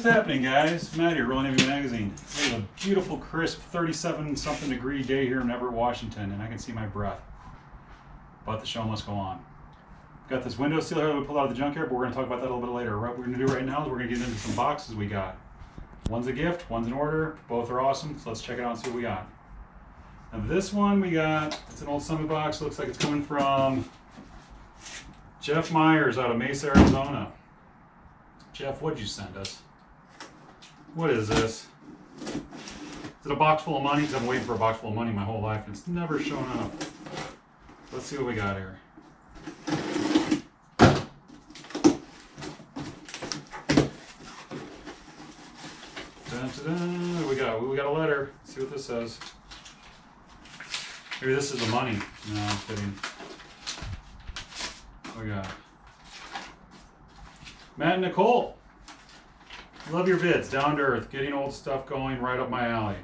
What's happening, guys? Matt here, RollingHeavyMagazine. We have a beautiful, crisp, 37-something degree day here in Everett, Washington, and I can see my breath. But the show must go on. Got this window seal here that we pulled out of the junkyard, but we're going to talk about that a little bit later. What we're going to do right now is we're going to get into some boxes we got. One's a gift, one's an order. Both are awesome, so let's check it out and see what we got. Now this one we got, it's an old Sunland box. Looks like it's coming from Jeff Myers out of Mesa, Arizona. Jeff, what'd you send us? What is this? Is it a box full of money? Because I've been waiting for a box full of money my whole life and it's never shown up. Let's see what we got here. Dun, dun, dun. What we got a letter. Let's see what this says. Maybe this is the money. No, I'm kidding. What we got? Matt and Nicole. Love your vids, down to earth, getting old stuff going, right up my alley.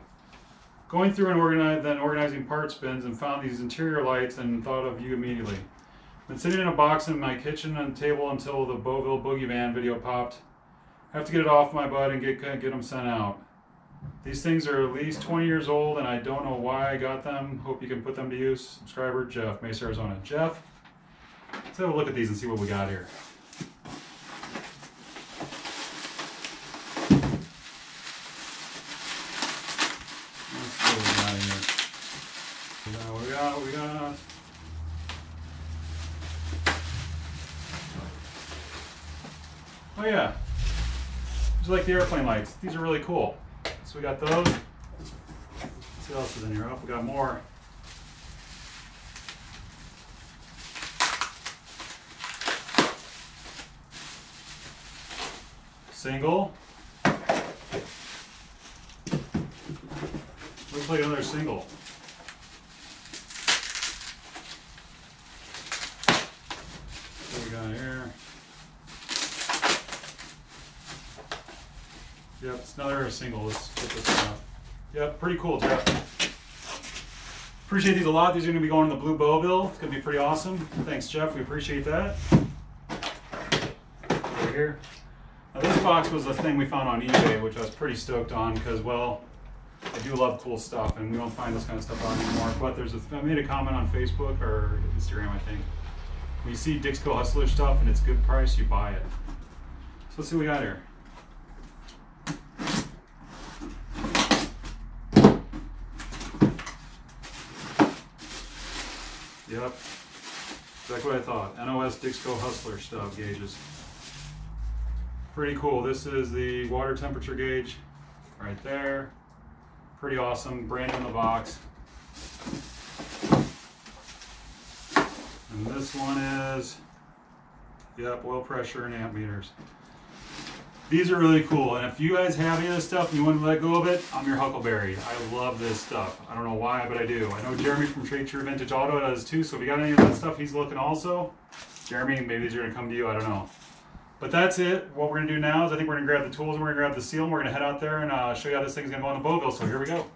Going through and organizing parts bins and found these interior lights and thought of you immediately. Been sitting in a box in my kitchen and table until the Beauville Boogie Van video popped. Have to get it off my butt and get them sent out. These things are at least 20 years old and I don't know why I got them. Hope you can put them to use. Subscriber Jeff, Mesa, Arizona. Jeff, let's have a look at these and see what we got here. What we got? Oh yeah, just like the airplane lights. These are really cool. So we got those. Let's see what else is in here. Oh, we got more. Single. Looks like another single. What we got here? Yep, it's another single. Let's get this one out. Yep, pretty cool, Jeff. Appreciate these a lot. These are going to be going in the blue Beauville. It's going to be pretty awesome. Thanks, Jeff. We appreciate that. Over here. Now, this box was a thing we found on eBay, which I was pretty stoked on because, well, I do love cool stuff, and we don't find this kind of stuff out anymore. But I made a comment on Facebook or Instagram, I think. When you see Dixco Hustler stuff and it's good price, you buy it. So let's see what we got here. Yep, exactly what I thought. NOS Dixco Hustler stuff gauges. Pretty cool. This is the water temperature gauge right there. Pretty awesome, brand new in the box. And this one is, yep, oil pressure and amp meters. These are really cool, and if you guys have any of this stuff and you want to let go of it, I'm your Huckleberry. I love this stuff. I don't know why, but I do. I know Jeremy from Trade Your Vintage Auto does too, so if you got any of that stuff, he's looking also. Jeremy, maybe these are going to come to you, I don't know. But that's it. What we're going to do now is I think we're going to grab the tools and we're going to grab the seal and we're going to head out there and show you how this thing's going to go on the Beauville, so here we go.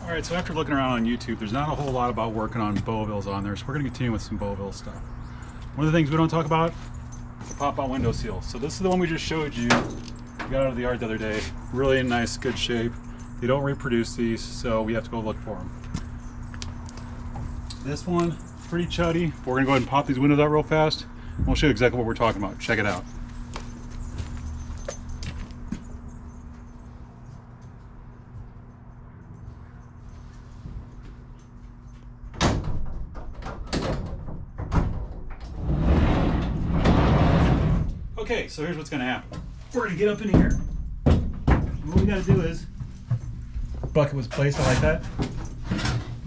Alright, so after looking around on YouTube, there's not a whole lot about working on Beauvilles on there, so we're going to continue with some Beauville stuff. One of the things we don't talk about is the pop-out window seal. So this is the one we just showed you. We got out of the yard the other day. Really in nice, good shape. They don't reproduce these, so we have to go look for them. This one, pretty chuddy. We're going to go ahead and pop these windows out real fast. We'll show you exactly what we're talking about. Check it out. Okay, so here's what's going to happen. We're going to get up in here. What we got to do is, bucket was placed, I like that.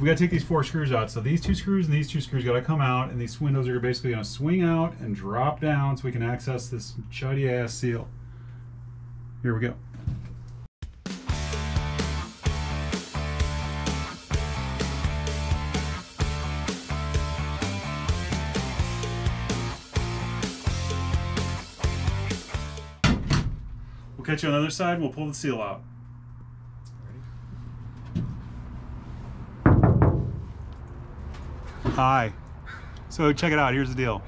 We got to take these 4 screws out. So these 2 screws and these 2 screws got to come out, and these windows are basically going to swing out and drop down so we can access this chuddy ass seal. Here we go. We'll catch you on the other side and we'll pull the seal out. Hi. So check it out, here's the deal.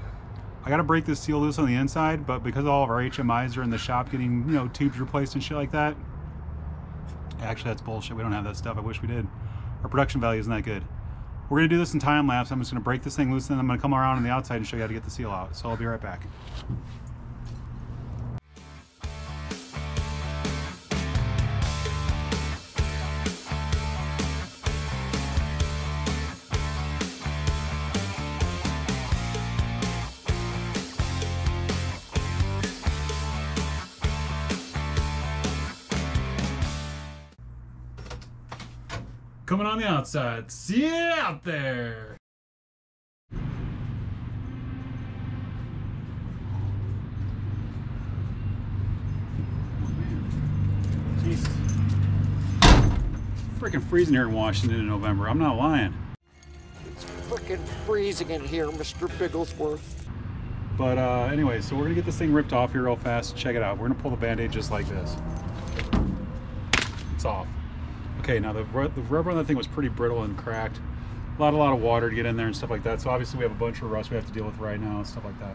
I gotta break this seal loose on the inside, but because all of our HMIs are in the shop getting, you know, tubes replaced and shit like that, actually that's bullshit, we don't have that stuff, I wish we did. Our production value isn't that good. We're gonna do this in time lapse. I'm just gonna break this thing loose and then I'm gonna come around on the outside and show you how to get the seal out. So I'll be right back. Coming on the outside. See you out there. Jeez. Freaking freezing here in Washington in November. I'm not lying. It's freaking freezing in here, Mr. Bigglesworth. But anyway, so we're gonna get this thing ripped off here real fast. Check it out. We're gonna pull the band-aid just like this. It's off. Okay, now the rubber on that thing was pretty brittle and cracked. A lot of water to get in there and stuff like that. So obviously we have a bunch of rust we have to deal with right now and stuff like that.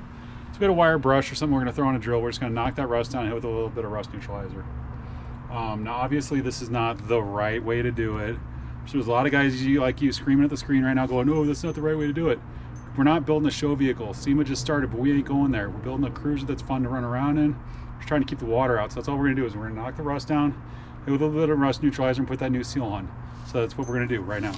So we got a wire brush or something we're gonna throw on a drill. We're just gonna knock that rust down and hit with a little bit of rust neutralizer. Now obviously this is not the right way to do it. So there's a lot of guys like you screaming at the screen right now going, no, that's not the right way to do it. We're not building a show vehicle. SEMA just started, but we ain't going there. We're building a cruiser that's fun to run around in. We're just trying to keep the water out. So that's all we're gonna do is we're gonna knock the rust down, hit with a little bit of rust neutralizer and put that new seal on. So that's what we're gonna do right now.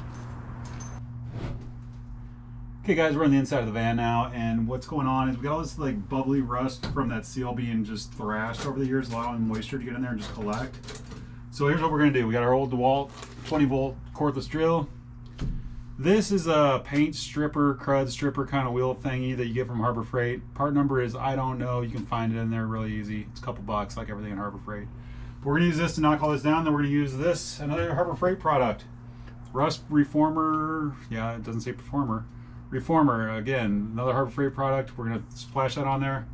Okay guys, we're on the inside of the van now, and what's going on is we got all this like bubbly rust from that seal being just thrashed over the years, allowing moisture to get in there and just collect. So here's what we're gonna do. We got our old DeWalt 20 volt cordless drill. This is a paint stripper, crud stripper kind of wheel thingy that you get from Harbor Freight. Part number is, I don't know, you can find it in there really easy. It's a couple bucks like everything in Harbor Freight. We're going to use this to knock all this down, then we're going to use this, another Harbor Freight product. Rust Reformer, yeah, it doesn't say Performer. Reformer, again, another Harbor Freight product. We're going to splash that on there,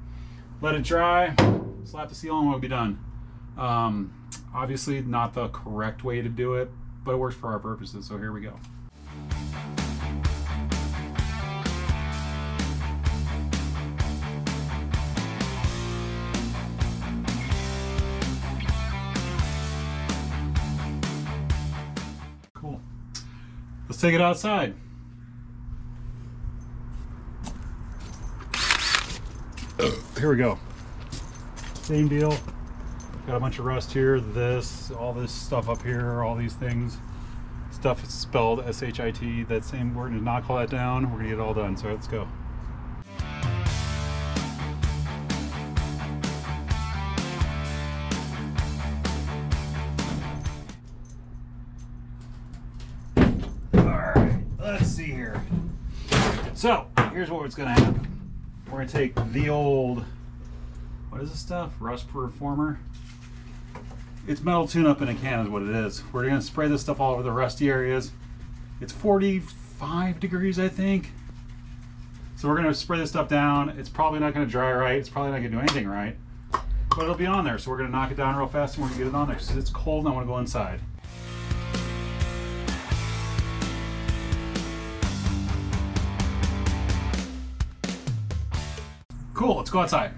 let it dry, slap the seal on, we'll be done. Obviously not the correct way to do it, but it works for our purposes, so here we go. Let's take it outside. Here we go. Same deal. Got a bunch of rust here, all this stuff up here, all these things. Stuff is spelled S-H-I-T, that same, we're gonna knock all that down, we're gonna get it all done, so let's go. So here's what's gonna happen. We're gonna take the old, what is this stuff? Rust Reformer. It's metal tune-up in a can is what it is. We're gonna spray this stuff all over the rusty areas. It's 45 degrees, I think. So we're gonna spray this stuff down. It's probably not gonna dry right. It's probably not gonna do anything right, but it'll be on there. So we're gonna knock it down real fast and we're gonna get it on there. Because it's cold and I wanna go inside. Cool, let's go outside.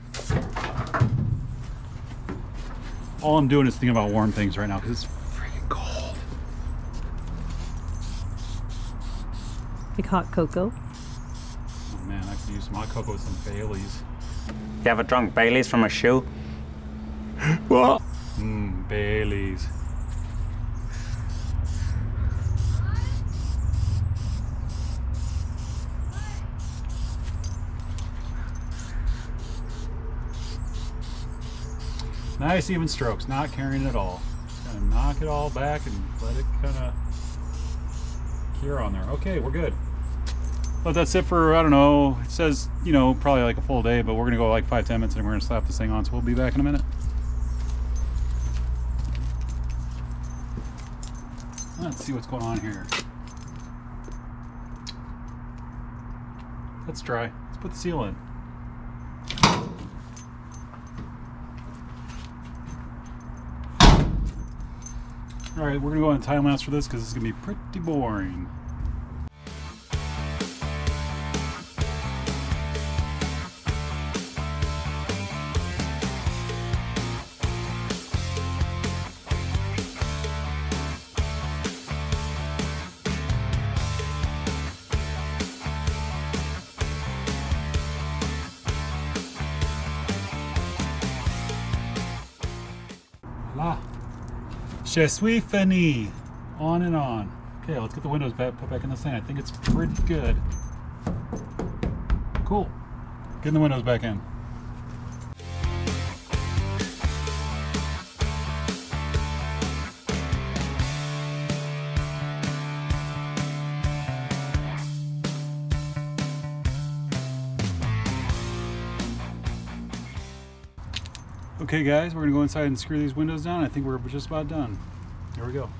All I'm doing is thinking about warm things right now because it's freaking cold. Like hot cocoa? Oh man, I could use some hot cocoa with some Baileys. You ever drunk Baileys from a shoe? What? Baileys. Nice even strokes, not carrying it at all. Just gonna knock it all back and let it kind of cure on there. Okay, we're good. Let that sit for, I don't know, it says, you know, probably like a full day, but we're gonna go like 5-10 minutes and we're gonna slap this thing on, so we'll be back in a minute. Let's see what's going on here. That's dry. Let's put the seal in. All right, we're gonna go on time lapse for this because it's gonna be pretty boring. Voila. Je suis fini. On and on. Okay, let's get the windows back, put back in the thing. I think it's pretty good. Cool. Getting the windows back in. Okay guys, we're gonna go inside and screw these windows down. I think we're just about done. Here we go.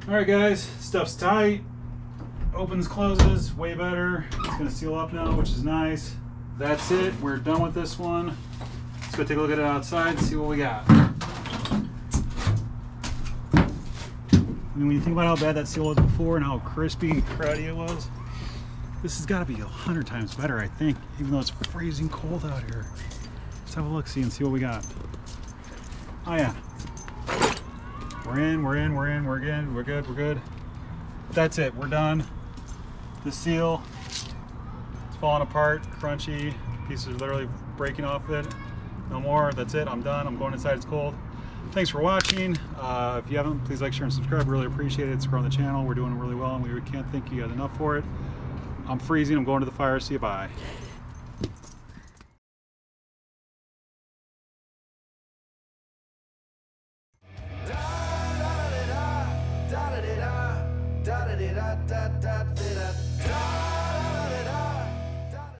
All right guys, stuff's tight. Opens, closes, way better. It's gonna seal up now, which is nice. That's it, we're done with this one. Let's go take a look at it outside and see what we got. I mean, when you think about how bad that seal was before and how crispy and cruddy it was, this has got to be 100 times better, I think, even though it's freezing cold out here. Let's have a look, see, and see what we got. Oh yeah. We're in, we're good. That's it, we're done. The seal, it's falling apart, crunchy, pieces are literally breaking off it. No more, that's it, I'm done, I'm going inside, it's cold. Thanks for watching. If you haven't, please like, share, and subscribe. Really appreciate it. It's growing the channel. We're doing really well, and we can't thank you guys enough for it. I'm freezing, I'm going to the fire. See you, bye. Da da da da da da da da da da da da da.